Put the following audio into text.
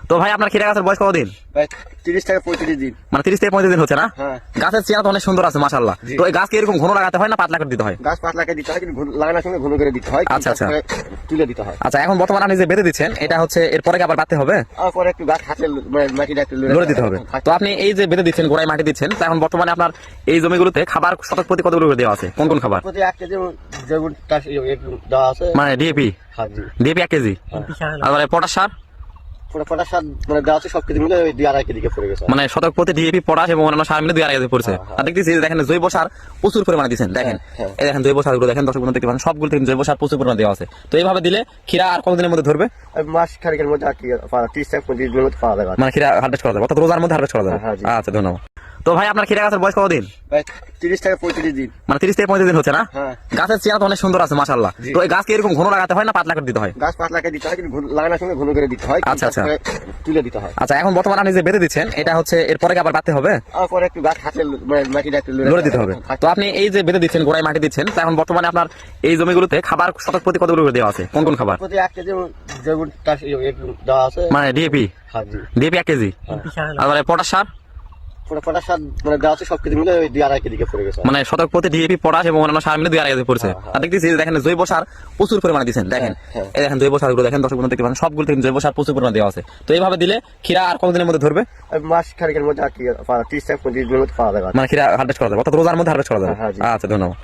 তো ভাই আপনার খিরা গাছের বয়স কতদিন? ভাই 30 থেকে 35 দিন। মানে 30 থেকে 35 দিন হচ্ছে না? হ্যাঁ। গাছের চেহারা তো অনেক সুন্দর আছে মাশাআল্লাহ। জি। তো এই গাছকে এরকম ঘন লাগাতে হয় না পাতলা করে দিতে হয়? গাছ পাতলা করে দিতে হয়, কিন্তু লাগানোর সময় ঘন করে দিতে হয়। আচ্ছা, আচ্ছা। তারপরে তুলে দিতে হয়। আচ্ছা, এখন বর্তমানে আপনি যে বেঁধে দিচ্ছেন এটা হচ্ছে এরপরে কি আবার বাঁধতে হবে? আর পরে একটু গাছ হাতে মাটিটা একটু লড়ে দিতে হবে। তো আপনি এই যে বেঁধে দিচ্ছেন, গোড়ায় মাটি দিচ্ছেন, তো এখন বর্তমানে আপনার এই জমিগুলোতে খাবার শতক প্রতি কতগুলো করে দেওয়া আছে? কোন কোন খাবার? প্রতি 1 কেজি যেমন দেওয়া আছে। মানে ডিএপি? হ্যাঁ, জি। DAP 1 KG. আর মানে পটাশ সার? পুরো পটাশ সার মানে দেওয়া আছে সব কিছু মিলে ওই 2.5 কেজি পড়ে গেছে। মানে শতক প্রতি ডিএপি, পটাশ এবং অন্যান্য সার মিলে 2.5 কেজি পড়ছে। হ্যাঁ। আর দেখতেছি যে দেখেন জৈব সার প্রচুর পরিমাণে দিচ্ছেন। দেখেন হ্যাঁ। এই দেখেন জৈব সারগুলো দেখেন, দর্শক বন্ধু দেখতে পারেন সবগুলো থেকে জৈব সার প্রচুর পরিমাণে দেওয়া আছে। তো এইভাবে দিলে খিরা আর কতদিনের মধ্যে ধরবে? ওই মাস খানিকের মধ্যে আর কি 30 থেকে 35 দিনের মধ্যে পাওয়া যাবে। মানে খিরা হারভেস্ট করা যাবে, অর্থাৎ রোজার মধ্যে হারভেস্ট করা যাবে। হ্যাঁ, জি। আচ্ছা, ধন্যবাদ। তো ভাই আপনার খিরা গাছের বয়স কতদিন? ভাই 30 থেকে 35 দিন। মানে 30 থেকে 35 দিন হচ্ছে না? হ্যাঁ। গাছের চেহারা তো অনেক সুন্দর আছে মাশাআল্লাহ। জি। তো এই গাছকে এরকম ঘন লাগাতে হয় না পাতলা করে দিতে হয়? গাছ পাতলা করে দিতে হয়, কিন্তু লাগানোর সময় ঘন করে দিতে হয়। আচ্ছা, আচ্ছা। তারপরে তুলে দিতে হয়। আচ্ছা, এখন বর্তমানে আপনি যে বেঁধে দিচ্ছেন এটা হচ্ছে এরপরে কি আবার বাঁধতে হবে? আর পরে একটু গাছ হাতে মাটিটা একটু লড়ে দিতে হবে। তো আপনি এই যে বেঁধে দিচ্ছেন, গোড়ায় মাটি দিচ্ছেন, তো এখন বর্তমানে আপনার এই জমিগুলোতে খাবার শতক প্রতি কতগুলো করে দেওয়া আছে? কোন কোন খাবার? প্রতি 1 কেজি যেমন দেওয়া আছে। মানে ডিএপি? হ্যাঁ, জি। DAP 1 KG. আর মানে পটাশ সার? পুরো পটাশ সার দেওয়া আছে সব কিছু মিলে ওই 2.5 কেজি পড়ে গেছে। মানে শতক প্রতি ডিএপি, পটাশ এবং অন্যান্য সার মিলে 2.5 কেজি পড়ছে। হ্যাঁ। আর দেখতেছি যে দেখেন জৈব সার প্রচুর পরিমাণে দিচ্ছেন। দেখেন হ্যাঁ। এই দেখেন জৈব সারগুলো দেখেন, দর্শক বন্ধু দেখতে পারেন সবগুলো থেকে জৈব সার প্রচুর পরিমাণে দেওয়া আছে। তো এইভাবে দিলে খিরা আর কতদিনের মধ্যে ধরবে? ওই মাস খানিকের মধ্যে আর কি 30 থেকে 35 দিনের মধ্যে পাওয়া যাবে। মানে খিরা হারভেস্ট করা যাবে, অর্থাৎ রোজার মধ্যে হারভেস্ট করা যাবে। হ্যাঁ, জি। আচ্ছা, ধন্যবাদ।